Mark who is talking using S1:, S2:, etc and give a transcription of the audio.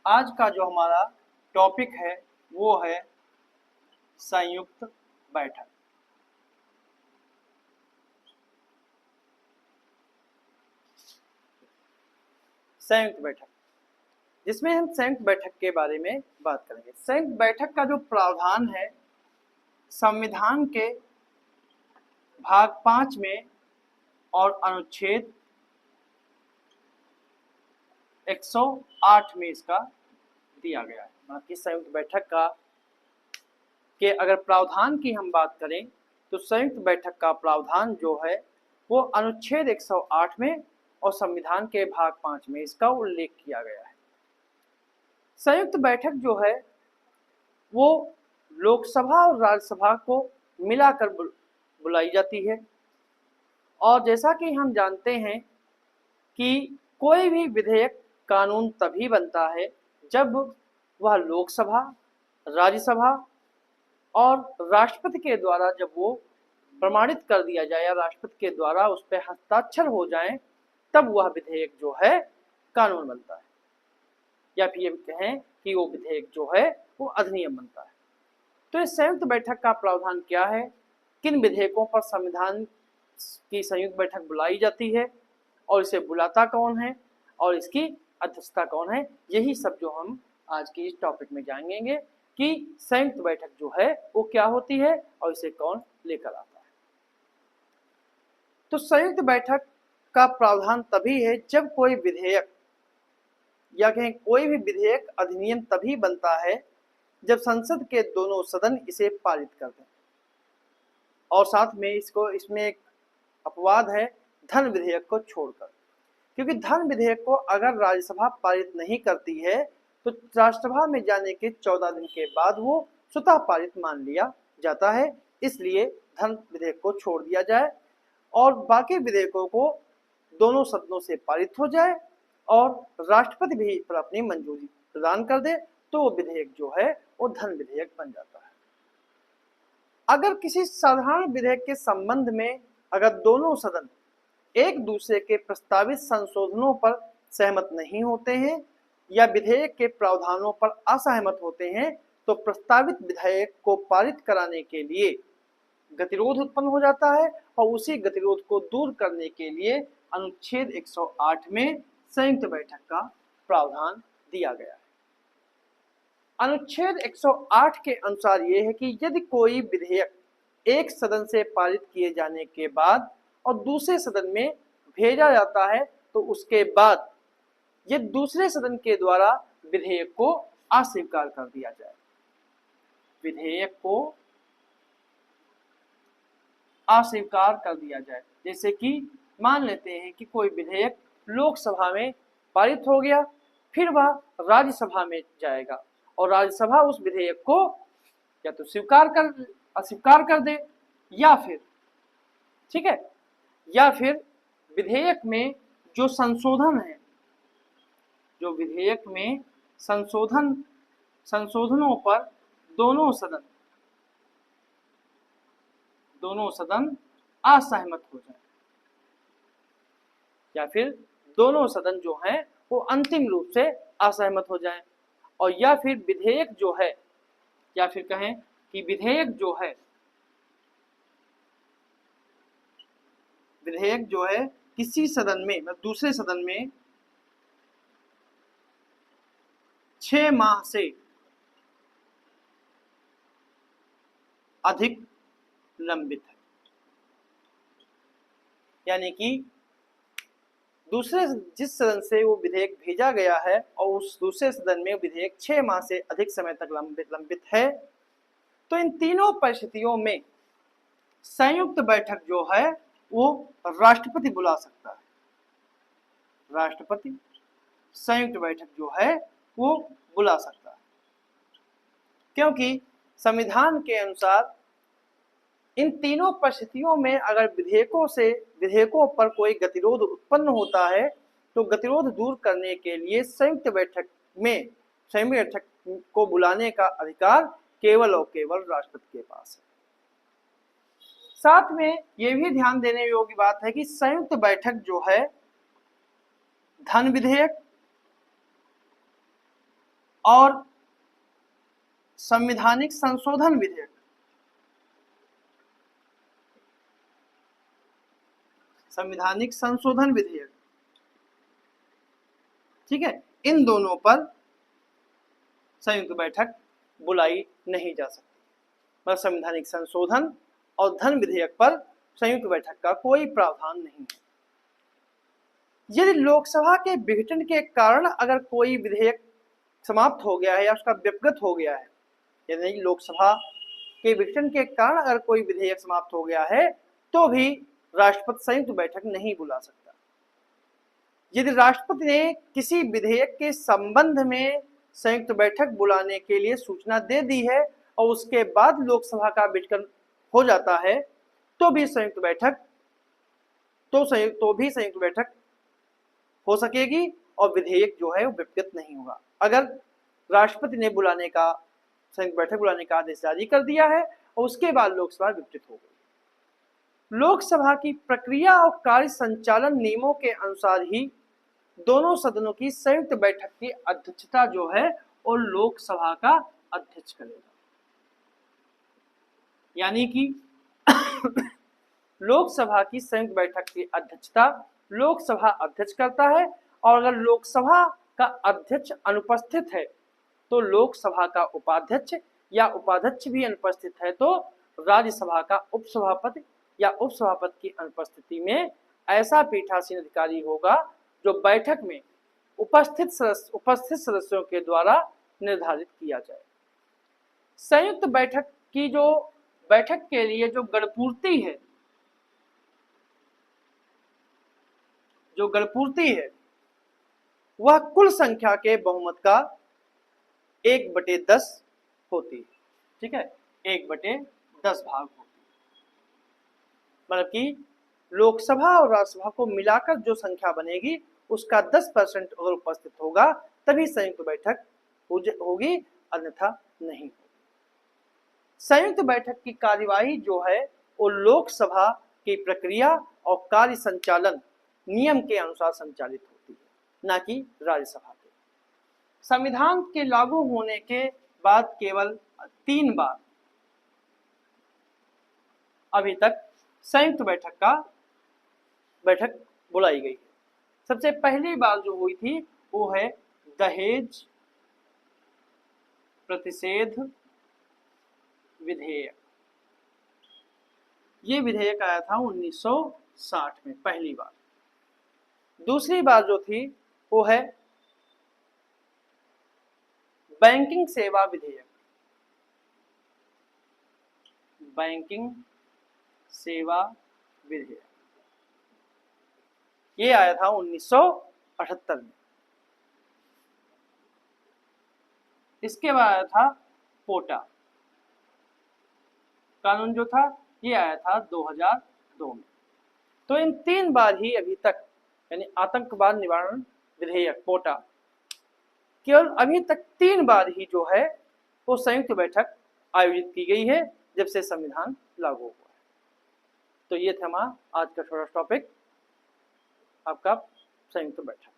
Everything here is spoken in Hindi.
S1: आज का जो हमारा टॉपिक है वो है संयुक्त बैठक। संयुक्त बैठक जिसमें हम संयुक्त बैठक के बारे में बात करेंगे। संयुक्त बैठक का जो प्रावधान है संविधान के भाग 5 में और अनुच्छेद 108 में इसका दिया गया है। मतलब कि संयुक्त बैठक का के अगर प्रावधान की हम बात करें तो संयुक्त बैठक का प्रावधान जो है वो अनुच्छेद 108 में और संविधान के भाग 5 में इसका उल्लेख किया गया है। संयुक्त बैठक जो है वो लोकसभा और राज्यसभा को मिलाकर बुलाई जाती है। और जैसा कि हम जानते हैं कि कोई भी विधेयक कानून तभी बनता है जब वह लोकसभा, राज्यसभा और राष्ट्रपति के द्वारा जब वो प्रमाणित कर दिया जाए या राष्ट्रपति के द्वारा उस पर हस्ताक्षर हो जाए तब वह विधेयक जो है कानून बनता है, या फिर ये कहें कि वो विधेयक जो है वो अधिनियम बनता है। तो इस संयुक्त बैठक का प्रावधान क्या है, किन विधेयकों पर संविधान की संयुक्त बैठक बुलाई जाती है और इसे बुलाता कौन है और इसकी अध्यक्षता कौन है, यही सब जो हम आज की इस टॉपिक में जानेंगे कि संयुक्त बैठक जो है वो क्या होती है और इसे कौन लेकर आता है। तो संयुक्त बैठक का प्रावधान तभी है जब कोई विधेयक या कहें कोई भी विधेयक अधिनियम तभी बनता है जब संसद के दोनों सदन इसे पारित कर दें। और साथ में इसमें एक अपवाद है धन विधेयक को छोड़कर, क्योंकि धन विधेयक को अगर राज्यसभा पारित नहीं करती है तो राज्यसभा में जाने के 14 दिन के बाद वो स्वतः पारित मान लिया जाता है। इसलिए धन विधेयक को छोड़ दिया जाए और बाकी विधेयकों को दोनों सदनों से पारित हो जाए और राष्ट्रपति भी पर अपनी मंजूरी प्रदान कर दे तो वो विधेयक जो है वो धन विधेयक बन जाता है। अगर किसी साधारण विधेयक के संबंध में अगर दोनों सदन एक दूसरे के प्रस्तावित संशोधनों पर सहमत नहीं होते हैं या विधेयक के प्रावधानों पर असहमत होते हैं तो प्रस्तावित विधेयक को पारित कराने के लिए गतिरोध उत्पन्न हो जाता है और उसी गतिरोध को दूर करने के लिए अनुच्छेद 108 में संयुक्त बैठक का प्रावधान दिया गया है। अनुच्छेद 108 के अनुसार यह है कि यदि कोई विधेयक एक सदन से पारित किए जाने के बाद और दूसरे सदन में भेजा जाता है तो उसके बाद ये दूसरे सदन के द्वारा विधेयक को अस्वीकार कर दिया जाए। विधेयक को अस्वीकार कर दिया जाए, जैसे कि मान लेते हैं कि कोई विधेयक लोकसभा में पारित हो गया, फिर वह राज्यसभा में जाएगा और राज्यसभा उस विधेयक को या तो अस्वीकार कर दे या फिर ठीक है या फिर विधेयक में जो संशोधन है, जो विधेयक में संशोधनों पर दोनों सदन असहमत हो जाए या फिर दोनों सदन जो हैं वो अंतिम रूप से असहमत हो जाएं और या फिर विधेयक जो है या फिर कहें कि विधेयक जो है किसी सदन में दूसरे सदन में 6 माह से अधिक लंबित है, यानी कि जिस सदन से वो विधेयक भेजा गया है और उस दूसरे सदन में विधेयक 6 माह से अधिक समय तक लंबित है, तो इन तीनों परिस्थितियों में संयुक्त बैठक जो है वो राष्ट्रपति बुला सकता है। राष्ट्रपति संयुक्त बैठक जो है वो बुला सकता है, क्योंकि संविधान के अनुसार इन तीनों परिस्थितियों में अगर विधेयकों पर कोई गतिरोध उत्पन्न होता है तो गतिरोध दूर करने के लिए संयुक्त बैठक को बुलाने का अधिकार केवल और केवल राष्ट्रपति के पास है। साथ में यह भी ध्यान देने योग्य बात है कि संयुक्त बैठक जो है धन विधेयक, और संवैधानिक संशोधन विधेयक, संवैधानिक संशोधन विधेयक, ठीक है, इन दोनों पर संयुक्त बैठक बुलाई नहीं जा सकती। मतलब संवैधानिक संशोधन और धन विधेयक पर संयुक्त बैठक का कोई प्रावधान नहीं है। यदि लोकसभा के विघटन के कारण अगर कोई विधेयक समाप्त हो गया है या उसका व्यपगत हो गया है, यदि लोकसभा के विघटन के कारण अगर कोई विधेयक समाप्त हो गया है तो भी राष्ट्रपति संयुक्त बैठक नहीं बुला सकता। यदि राष्ट्रपति ने किसी विधेयक के संबंध में संयुक्त बैठक बुलाने के लिए सूचना दे दी है और उसके बाद लोकसभा का विघटन हो जाता है तो भी संयुक्त बैठक हो सकेगी और विधेयक जो है वो व्यपगत नहीं होगा। अगर राष्ट्रपति ने संयुक्त बैठक बुलाने का आदेश जारी कर दिया है और उसके बाद लोकसभा विघटित हो गई। लोकसभा की प्रक्रिया और कार्य संचालन नियमों के अनुसार ही दोनों सदनों की संयुक्त बैठक की अध्यक्षता जो है वो लोकसभा का अध्यक्ष करेगा। यानी कि लोकसभा की संयुक्त बैठक की अध्यक्षता लोकसभा अध्यक्ष करता है और अगर लोकसभा का अध्यक्ष अनुपस्थित है तो लोकसभा का उपाध्यक्ष या उपाध्यक्ष भी अनुपस्थित है तो राज्यसभा का उपसभापति या उपसभापति की अनुपस्थिति में ऐसा पीठासीन अधिकारी होगा जो बैठक में उपस्थित सदस्यों के द्वारा निर्धारित किया जाए। संयुक्त बैठक की जो बैठक के लिए जो गणपूर्ति है वह कुल संख्या के बहुमत का 1/10 होती है। ठीक है, 1/10 भाग होती है। मतलब कि लोकसभा और राज्यसभा को मिलाकर जो संख्या बनेगी उसका 10% अगर उपस्थित होगा तभी संयुक्त बैठक होगी, अन्यथा नहीं होगी। संयुक्त बैठक की कार्यवाही जो है वो लोकसभा की प्रक्रिया और कार्य संचालन नियम के अनुसार संचालित होती है, ना कि राज्यसभा के। संविधान के लागू होने के बाद केवल 3 बार अभी तक संयुक्त बैठक बुलाई गई है। सबसे पहली बार जो हुई थी वो है दहेज प्रतिषेध विधेयक। ये विधेयक आया था 1960 में पहली बार। दूसरी बार जो थी वो है बैंकिंग सेवा विधेयक, बैंकिंग सेवा विधेयक, ये आया था 1978 में। इसके बाद आया था पोटा कानून जो था, ये आया था 2002 में। तो इन 3 बार ही अभी तक, यानी आतंकवाद निवारण विधेयक पोटा, केवल अभी तक 3 बार ही जो है वो संयुक्त बैठक आयोजित की गई है जब से संविधान लागू हुआ है। तो ये था हमारा आज का छोटा टॉपिक, आपका संयुक्त बैठक।